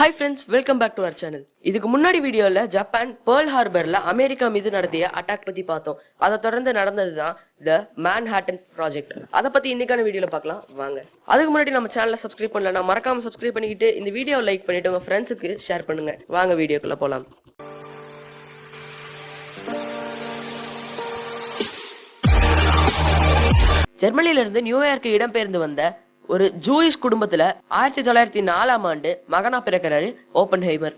Hi friends, welcome back to our channel. இதுக்கு முன்னாடி வீடியோல ஜப்பான் பேர்ல் ஹார்பர்ல அமெரிக்கா மீது நடத்திய அட்டாக் பத்தி பார்த்தோம். அதை தொடர்ந்து நடந்ததுதான் தி மேன்ஹாட்டன் ப்ராஜெக்ட். அதை பத்தி இன்னைக்கான வீடியோல பார்க்கலாம் வாங்க. அதுக்கு முன்னாடி நம்ம சேனலை சப்ஸ்கிரைப் பண்ணலன்னா மறக்காம சப்ஸ்கிரைப் பண்ணிக்கிட்டு இந்த வீடியோவை லைக் பண்ணிட்டு உங்க ஃப்ரெண்ட்ஸுக்கு ஷேர் பண்ணுங்க. வாங்க வீடியோக்குள்ள போலாம். ஜெர்மனில இருந்து நியூயார்க்கு இடம்பெயர்ந்து வந்த ஒரு ஜூயிஷ் குடும்பத்துல 1904 மகனா பிறக்கிறாரு ஓப்பன்ஹைமர்.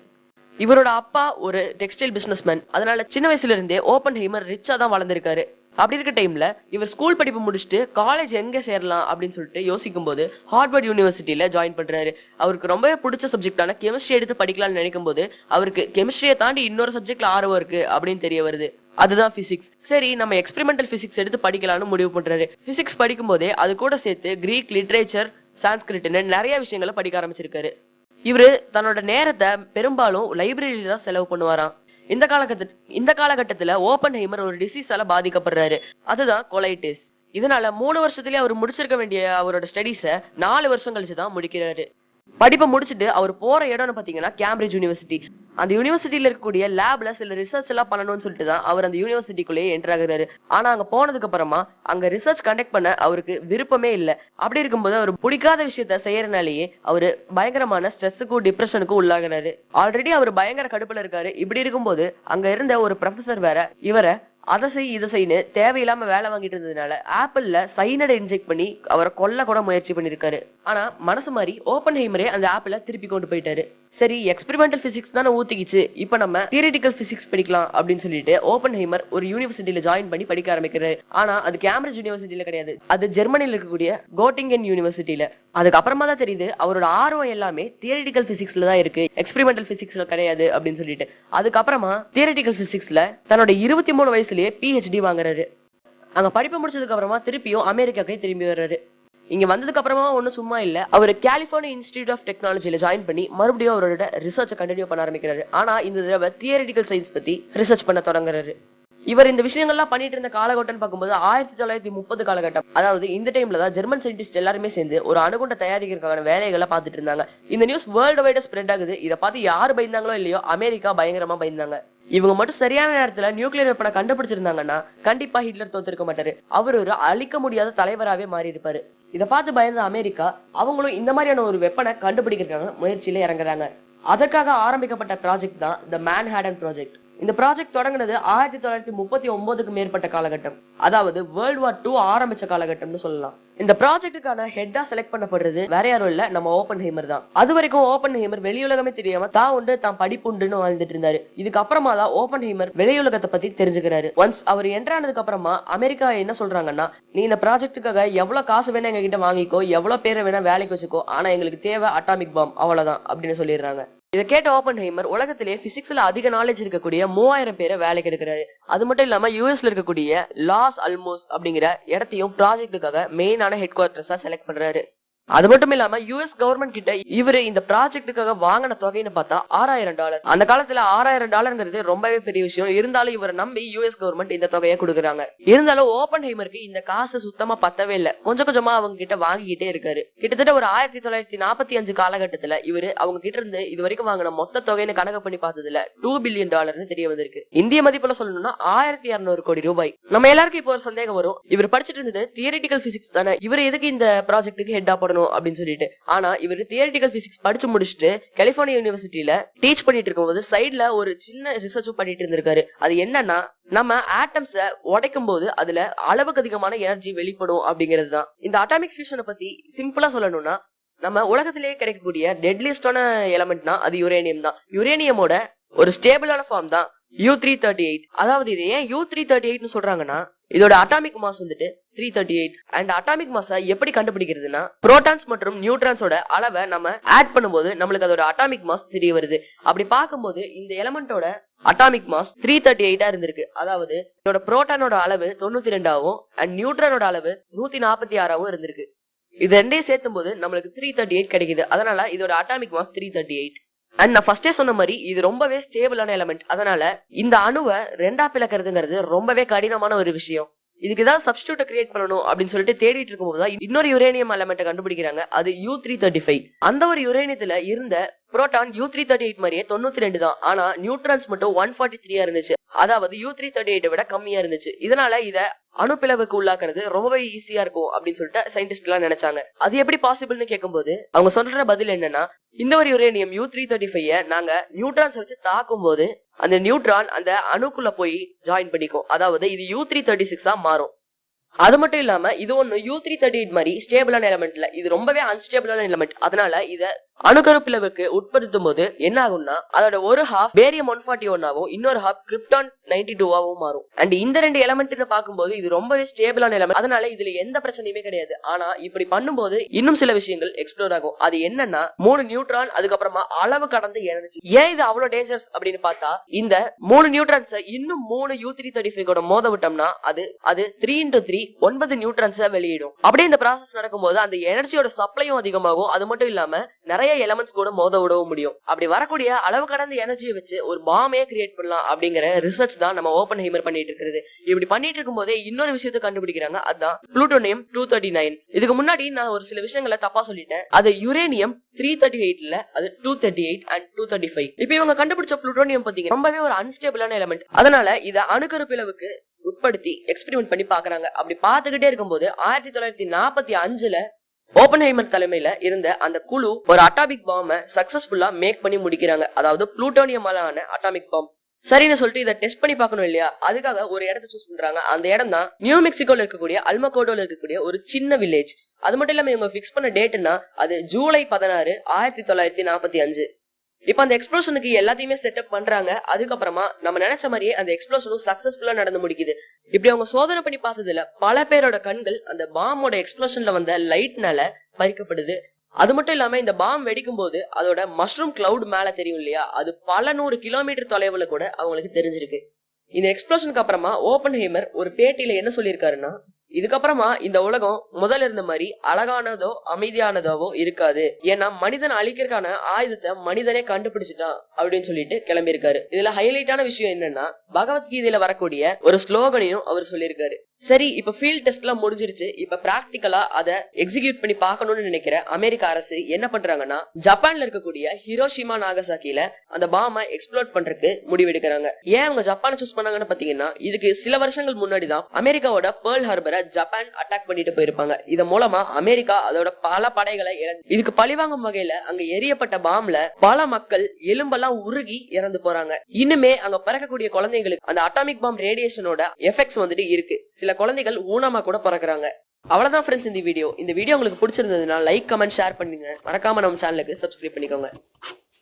இவரோட அப்பா ஒரு டெக்ஸ்டைல் பிசினஸ்மேன். அதனால சின்ன வயசுல இருந்தே ஓப்பன்ஹைமர் ரிச்சா தான் வளர்ந்திருக்காரு. அப்படி இருக்க டைம்ல இவர் ஸ்கூல் படிப்பு முடிச்சுட்டு காலேஜ் எங்க சேரலாம் அப்படின்னு சொல்லிட்டு யோசிக்கும் போது ஹார்வர்ட் யூனிவர்சிட்டியில ஜாயின் பண்றாரு. அவருக்கு ரொம்பவே பிடிச்ச சப்ஜெக்டான கெமிஸ்ட்ரி எடுத்து படிக்கலாம்னு நினைக்கும் போது அவருக்கு கெமிஸ்ட்ரியை தாண்டி இன்னொரு சப்ஜெக்ட்ல ஆர்வம் இருக்கு அப்படின்னு தெரிய வருது. அதுதான் பிசிக்ஸ். சரி, நம்ம எக்ஸ்பெரிமெண்டல் பிசிக்ஸ் எடுத்து படிக்கலாம்னு முடிவு பண்றாரு. பிசிக்ஸ் படிக்கும் போதே அது கூட சேர்த்து கிரீக் லிட்ரேச்சர், சான்ஸ்கிரிட்னு நிறைய விஷயங்களை படிக்க ஆரம்பிச்சிருக்காரு. இவரு தன்னோட நேரத்தை பெரும்பாலும் லைப்ரரியில தான் செலவு பண்ணுவாராம். இந்த காலகட்டத்துல ஓப்பன்ஹைமர் ஒரு டிசீஸால பாதிக்கப்படுறாரு. அதுதான் கொலைட்டிஸ். இதனால 3 வருஷத்துலயே அவர் முடிச்சிருக்க வேண்டிய அவரோட ஸ்டடீஸ 4 வருஷம் கழிச்சுதான் முடிக்கிறாரு. படிப்பை முடிச்சுட்டு அவர் போற இடம்னு பாத்தீங்கன்னா கேம்பிரிட்ஜ் யூனிவர்சிட்டி. அந்த யூனிவர்சிட்டியில இருக்கக்கூடிய லேப்ல சில ரிசர்ச் எல்லாம் பண்ணணும்னு சொல்லிட்டு தான் அவர் அந்த யூனிவர்சிட்டிக்குள்ளேயே என்டர் ஆகுறாரு. ஆனா அங்க போனதுக்கு அப்புறமா அங்க ரிசர்ச் கண்டக்ட் பண்ண அவருக்கு விருப்பமே இல்லை. அப்படி இருக்கும்போது அவர் பிடிக்காத விஷயத்த செய்யறதுனாலேயே அவரு பயங்கரமான ஸ்ட்ரெஸ்ஸுக்கும் டிப்ரெஷனுக்கும் உள்ளாகிறாரு. ஆல்ரெடி அவர் பயங்கர கடுப்புல இருக்காரு. இப்படி இருக்கும்போது அங்க இருந்த ஒரு ப்ரொஃபசர் வேற இவரை அதை இதை செய்யு தேவையில்லாம வேலை வாங்கிட்டு இருந்ததுனால ஆப்பிள்ல சைனடை இன்ஜெக்ட் பண்ணி அவரை கொல்ல கூட முயற்சி பண்ணிருக்காரு. ஆனா மனசு மாதிரி ஓப்பன்ஹைமரே அந்த ஆப்பிள திருப்பி கொண்டு போயிட்டாரு. சரி, எக்ஸ்பெரிமெண்டல் பிசிக்ஸ் தானே ஊத்திக்கிச்சு, இப்ப நம்ம தியரிட்டிக்கல் பிசிக்ஸ் படிக்கலாம் அப்படின்னு சொல்லிட்டு ஓப்பன்ஹைமர் ஒரு யூனிவர்சிட்டியில ஜாயின் பண்ணி படிக்க ஆரம்பிக்கிறாரு. ஆனா அது கேம்பிரிட்ஜ் யூனிவர்சிட்டியில கிடையாது, அது ஜெர்மனில இருக்கக்கூடிய கோட்டிங்கன் யூனிவர்சிட்டியில. அதுக்கப்புறமா தான் தெரியுது அவரோட ஆர்வம் எல்லாமே தியரிட்டிக்கல் பிசிக்ஸ்ல தான் இருக்கு, எக்ஸ்பெரிமெண்டல் பிசிக்ஸ்ல கிடையாது அப்படின்னு சொல்லிட்டு. அதுக்கப்புறமா தியரிட்டிக்கல் பிசிக்ஸ்ல தன்னோட 23 வயசுலயே PhD வாங்குறாரு. அங்க படிப்பு முடிச்சதுக்கு அப்புறமா திருப்பியும் அமெரிக்காக்கே திரும்பி வர்றாரு. இங்க வந்ததுக்கு அப்புறமா ஒன்னும் சும்மா இல்ல, அவர் கலிபோர்னியா இன்ஸ்டிடியூட் ஆஃப் டெக்னாலஜில ஜாயின் பண்ணி மறுபடியும் அவரோட ரிசர்ச்சை கண்டினியூ பண்ண ஆரம்பிக்கிறாரு. ஆனா இந்த தடவை தியரிட்டிக்கல் சயின்ஸ் பத்தி ரிசர்ச் பண்ண தொடங்குறாரு. இவர் இந்த விஷயங்கள்லாம் பண்ணிட்டு இருந்த காலகட்டம் பார்க்கும்போது 1930 காலகட்டம். அதாவது இந்த டைம்ல தான் ஜெர்மன் சயின்டிஸ்ட் எல்லாருமே சேர்ந்து ஒரு அணுகுண்ட தயாரிக்கிறதுக்கான வேலைகளை பார்த்துட்டு இருந்தாங்க. இந்த நியூஸ் வேர்ல்டு வைடா ஸ்ப்ரெட் ஆகுது. இதை பார்த்து யாரு பயந்தாங்களோ இல்லையோ அமெரிக்கா பயங்கரமா பயந்தாங்க. இவங்க மட்டும் சரியான நேரத்துல நியூக்ளியர் வெப்பனை கண்டுபிடிச்சிருந்தாங்கன்னா கண்டிப்பா ஹிட்லர் தோத்திருக்க மாட்டாரு. அவர் ஒரு அழிக்க முடியாத தலைவராகவே மாறி இருப்பாரு. இதை பார்த்து பயந்த அமெரிக்கா அவங்களும் இந்த மாதிரியான ஒரு வெப்பனை கண்டுபிடிக்கிறதுக்காக முயற்சியில இறங்குறாங்க. அதற்காக ஆரம்பிக்கப்பட்ட ப்ராஜெக்ட் தான் தி மேன்ஹாட்டன் ப்ராஜெக்ட். இந்த ப்ராஜெக்ட் தொடங்கினது 1939க்கு மேற்பட்ட காலகட்டம், அதாவது வேர்ல்ட் வார் 2 ஆரம்பிச்ச காலகட்டம்னு சொல்லலாம். இந்த ப்ராஜெக்டுக்கான ஹெட்டா செலக்ட் பண்ணப்படுறது வேற யாரும் இல்ல, நம்ம ஓப்பன்ஹைமர் தான். அது வரைக்கும் ஓப்பன்ஹைமர் வெளியுலகமே தெரியாம தான் உண்டு தான் படிப்புண்டுன்னு வாழ்ந்துட்டு இருந்தாரு. இதுக்கு அப்புறமா தான் ஓப்பன்ஹைமர் வெளியுலகத்தை பத்தி தெரிஞ்சுக்கிறாரு. ஒன்ஸ் அவர் என்டர் ஆனதுக்கு அப்புறமா அமெரிக்கா என்ன சொல்றாங்கன்னா, நீ இந்த ப்ராஜெக்டுக்காக எவ்வளவு காசு வேணா எங்க கிட்ட வாங்கிக்கோ, எவ்வளவு பேரை வேணா வேலைக்கு வச்சுக்கோ, ஆனா எங்களுக்கு தேவை அட்டாமிக் பாம், அவ்வளவுதான் அப்படின்னு சொல்லிடுறாங்க. இதை கேட்ட ஓப்பன்ஹைமர் உலகத்திலேயே பிசிக்ஸ்ல அதிக நாலேஜ் இருக்கக்கூடிய 3000 பேரை வேலைக்கு எடுக்கிறாரு. அது மட்டும் இல்லாம யூஎஸ்ல இருக்கக்கூடிய லாஸ் அல்மோஸ் அப்படிங்கிற இடத்தையும் ப்ராஜெக்டுக்காக மெயினான ஹெட் குவார்டர்ஸா செலக்ட் பண்றாரு. அது மட்டும் இல்லாம யுஎஸ் கவர்மெண்ட் கிட்ட இவரு இந்த ப்ராஜெக்டுக்காக வாங்கின தொகைன்னு பார்த்தா $6000. அந்த காலத்துல $6000 ரொம்பவே பெரிய விஷயம். இருந்தாலும் இவரை நம்பி யுஎஸ் கவர்மெண்ட் இந்த தொகையை கொடுக்குறாங்க. இருந்தாலும் ஓப்பன்ஹைமருக்கு இந்த காசு சுத்தமா பத்தவே இல்லை. கொஞ்சம் கொஞ்சமா அவங்க கிட்ட வாங்கிக்கிட்டே இருக்காரு. கிட்டத்தட்ட ஒரு 1945 காலகட்டத்துல இவரு அவங்க கிட்ட இருந்து இது வரைக்கும் வாங்கின மொத்த தொகைன்னு கணக்கு பண்ணி பார்த்ததுல $2 பில்லியன் தெரிய வந்திருக்கு. இந்திய மதிப்புல சொல்லணும்னா 1200 கோடி ரூபாய். நம்ம எல்லாருக்கும் இப்போ ஒரு சந்தேகம் வரும், இவர் படிச்சுட்டு இருந்தது தியரிட்டிக்கல் பிசிக்ஸ் தானே, இவர் எதுக்கு இந்த ப்ராஜெக்டுக்கு ஹெட்டா போடணும் அப்படின்னு சொல்லிட்டு. ஆனா இவர் தியரிட்டிக்கல் பிசிக்ஸ் படிச்சு முடிச்சுட்டு கலிபோர்னியா யூனிவர்சிட்டியில டீச் பண்ணிட்டு இருக்கும்போது சைட்ல ஒரு சின்ன ரிசர்ச்சும் பண்ணிட்டு இருந்திருக்காரு. அது என்னன்னா, நம்ம ஆட்டம்ஸ உடைக்கும் போது அதுல அளவுக்கு அதிகமான எனர்ஜி வெளிப்படும் அப்படிங்கிறது தான். இந்த அட்டாமிக் ஃபியூஷனை பத்தி சிம்பிளா சொல்லணும்னா, நம்ம உலகத்திலேயே கிடைக்கக்கூடிய டெட்லிஸ்டான எலமெண்ட்னா அது யுரேனியம் தான். யுரேனியமோட ஒரு ஸ்டேபிளான ஃபார்ம் தான் U338. அதாவது இது ஏன் U338 சொல்றாங்கன்னா, இதோட அட்டாமிக் மாஸ் வந்துட்டு 338. அண்ட் அட்டாமிக் மாஸை எப்படி கண்டுபிடிக்கிறதுனா, புரோட்டான்ஸ் மற்றும் நியூட்ரான்ஸோட அளவை நம்ம ஆட் பண்ணும்போது நம்மளுக்கு அதோட அட்டாமிக் மாஸ் தெரிய வருது. அப்படி பார்க்கும்போது இந்த எலமெண்டோட அட்டாமிக் மாஸ் 338 இருந்திருக்கு. அதாவது இதோட புரோட்டானோட அளவு 92 அண்ட் நியூட்ரானோட அளவு 146 இருந்திருக்கு. இது ரெண்டையும் சேர்த்தும் போது நம்மளுக்கு 338 கிடைக்குது. அதனால இதோட அட்டாமிக் மாஸ் 338. அண்ட் நான் ஃபர்ஸ்டே சொன்ன மாதிரி இது ரொம்பவே ஸ்டேபிளான எலமெண்ட். அதனால இந்த அணுவை ரெண்டா பிளக்கிறதுங்கிறது ரொம்பவே கடினமான ஒரு விஷயம். இதுக்கு ஏதாவது சப்ஸ்டியூட் கிரியேட் பண்ணணும் அப்படின்னு சொல்லிட்டு தேடிட்டு இருக்கும்போது இன்னொரு யுரேனியம் எலமெண்ட் கண்டுபிடிக்கிறாங்க. அது U335. அந்த ஒரு யுரேனியத்துல இருந்த புரோட்டான் U338 மாதிரியே 92 தான். ஆனா நியூட்ரான்ஸ் மட்டும் 143 இருந்துச்சு. அதாவது U338 விட கம்மியா இருந்துச்சு. இதனால இத அணுப்பிளவுக்கு உள்ளாக்குறது ரொம்பவே ஈஸியா இருக்கும் அப்படின்னு சொல்லிட்டு சயின்டிஸ்ட் எல்லாம் நினைச்சாங்க. அது எப்படி பாசிபிள்னு கேட்கும்போது அவங்க சொல்ற பதில் என்னன்னா, இந்த ஒரு யுரேனியம் U335 நாங்க நியூட்ரான்ஸ் வச்சு தாக்கும் போது அந்த நியூட்ரான் அந்த அணுக்குள்ள போய் ஜாயின் பண்ணிக்கும். அதாவது இது U336 மாறும். அது மட்டும் இல்லாம இது ஒண்ணு U338 மாதிரி ஸ்டேபிளான எலமெண்ட் இல்ல, இது ரொம்பவே அன்ஸ்டேபிளான எலமெண்ட். அதனால இத அணுக்கருப்பிளவுக்கு உட்படுத்தும் போது என்ன ஆகும்னா, அதோட ஒரு ஹாஃப் பேரியம் 141 ஆகும், இன்னொரு ஹாஃப் கிரிப்டான் 92 ஆகவும் மாறும். அண்ட் இந்த ரெண்டு எலமெண்ட் பார்க்கும்போது இது ரொம்பவே ஸ்டேபிளான எலமெண்ட். அதனால இதுல எந்த பிரச்சனையுமே கிடையாது. ஆனா இப்படி பண்ணும்போது இன்னும் சில விஷயங்கள் எக்ஸ்ப்ளோர் ஆகும். அது என்னன்னா 3 நியூட்ரான், அதுக்கப்புறமா அளவு கடந்து எனர்ஜி. ஏன் இது அவ்வளவு டேஞ்சரஸ் அப்படின்னு பார்த்தா, இந்த 3 நியூட்ரான்ஸ் இன்னும் 3 U335 மோத விட்டோம்னா அது 3x3 9 நியூட்ரான்ஸ் வெளியிடும். அப்படியே இந்த ப்ராசஸ் நடக்கும்போது அந்த எனர்ஜியோட சப்ளையும் அதிகமாகும். அது மட்டும் இல்லாம நிறைய எலமெண்ட்ஸ் கூட மோத விடவும் முடியும். அப்படி வரக்கூடிய அளவு கடந்த எனர்ஜியை வச்சு ஒரு பாமே கிரியேட் பண்ணலாம் அப்படிங்கிற ரிசர்ச் தான் நம்ம ஓப்பன்ஹைமர் பண்ணிட்டு இருக்கிறது. இப்படி பண்ணிட்டு இருக்கும் போதே இன்னொரு விஷயத்தை கண்டுபிடிக்கிறாங்க. அதுதான் புளூட்டோனியம் 239. இதுக்கு முன்னாடி நான் ஒரு சில விஷயங்களை தப்பா சொல்லிட்டேன். அது யுரேனியம் 338 அது 238 and 235. இப்ப இவங்க கண்டுபிடிச்ச புளூட்டோனியம் பாத்தீங்கன்னா ரொம்பவே ஒரு அன்ஸ்டேபிளான எலமெண்ட். அதனால இத அணுக்கருப்பிளவுக்கு உட்படுத்தி எக்ஸ்பெரிமெண்ட் பண்ணி பாக்குறாங்க. அப்படி பாத்துக்கிட்டே இருக்கும்போது 1945ல ஓப்பன்ஹைமர் தலைமையில இருந்த அந்த குழு ஒரு அட்டாமிக் பாம்பை சக்சஸ்ஃபுல்லா மேக் பண்ணி முடிக்கிறாங்க. அதாவது புளூட்டோனியமாலான அட்டாமிக் பாம். சரின்னு சொல்லிட்டு இதை டெஸ்ட் பண்ணி பார்க்கணும் இல்லையா, அதுக்காக ஒரு இடத்தை சூஸ் பண்றாங்க. அந்த இடம் தான் நியூ மெக்சிகோல இருக்கக்கூடிய அல்மகோடோல இருக்கக்கூடிய ஒரு சின்ன வில்லேஜ். அது மட்டும் இல்லாம இவங்க பிக்ஸ் பண்ண டேட்னா அது ஜூலை 16, 1945. இப்ப அந்த எக்ஸ்ப்ளோஷனுக்கு எல்லாத்தையுமே செட்டப் பண்றாங்க. அதுக்கப்புறமா நம்ம நினைச்ச மாதிரியே அந்த எக்ஸ்ப்ளோஷனும் சக்சஸ்ஃபுல்லா நடந்து முடிக்குது. இப்படி அவங்க சோதனை பண்ணி பார்த்ததுல பல பேரோட கண்கள் அந்த பாம்போட எக்ஸ்ப்ளோஷன்ல வந்த லைட்னால பறிக்கப்படுது. அது மட்டும் இல்லாம இந்த பாம் வெடிக்கும் போது அதோட மஷ்ரூம் கிளவுட் மேல தெரியும் இல்லையா, அது பல 100 கிலோமீட்டர் தொலைவுல கூட அவங்களுக்கு தெரிஞ்சிருக்கு. இந்த எக்ஸ்ப்ளோஷனுக்கு அப்புறமா ஓப்பன்ஹைமர் ஒரு பேட்டியில என்ன சொல்லியிருக்காருன்னா, இதுக்கப்புறமா இந்த உலகம் முதல்ல இருந்த மாதிரி அழகானதோ அமைதியானதாவோ இருக்காது. ஏன்னா மனிதன் அழிக்கிறதுக்கான ஆயுதத்தை மனிதனே கண்டுபிடிச்சிட்டான் அப்படின்னு சொல்லிட்டு கிளம்பி இருக்காரு. இதுல ஹைலைட்டான விஷயம் என்னன்னா, பகவத்கீதையில வரக்கூடிய ஒரு ஸ்லோகனையும் அவர் சொல்லியிருக்காரு. சரி, இப்ப ஃபீல்ட் டெஸ்ட் எல்லாம் முடிஞ்சிருச்சு. இப்ப பிராக்டிகலா அதை எக்ஸிக்யூட் பண்ணி பார்க்கணும்னு நினைக்கிற அமெரிக்க அரசு என்ன பண்றாங்கன்னா, ஜப்பான்ல இருக்கக்கூடிய ஹிரோஷிமா நாகசாக்கில அந்த பாமை எக்ஸ்ப்ளோர் பண்றதுக்கு முடிவெடுக்கிறாங்க. ஏன் அவங்க ஜப்பானை சூஸ் பண்ணாங்கன்னு பாத்தீங்கன்னா, இதுக்கு சில வருஷங்கள் முன்னாடிதான் அமெரிக்காவோட பேர்ல் ஹார்பரை ஜப்பான் அட்டாக் பண்ணிட்டு போயிருப்பாங்க. இதன் மூலமா அமெரிக்கா அதோட பல படைகளை இதுக்கு பழிவாங்கும் வகையில அங்க எரியப்பட்ட பாம்ல பல மக்கள் எலும்பெல்லாம் உருகி இறந்து போறாங்க. இன்னுமே அங்க பிறக்கக்கூடிய குழந்தைகளுக்கு அந்த அட்டாமிக் பாம் ரேடியேஷனோட எஃபெக்ட்ஸ் வந்துட்டு இருக்கு. சில குழந்தைகள் ஊனமா கூட பிறக்குறாங்க. அவ்வளவுதான் ஃப்ரெண்ட்ஸ் இந்த வீடியோ உங்களுக்கு பிடிச்சிருந்ததுன்னா லைக், கமெண்ட், ஷேர் பண்ணுங்க. மறக்காம நம்ம சேனலுக்கு சப்ஸ்கிரைப் பண்ணிக்கோங்க.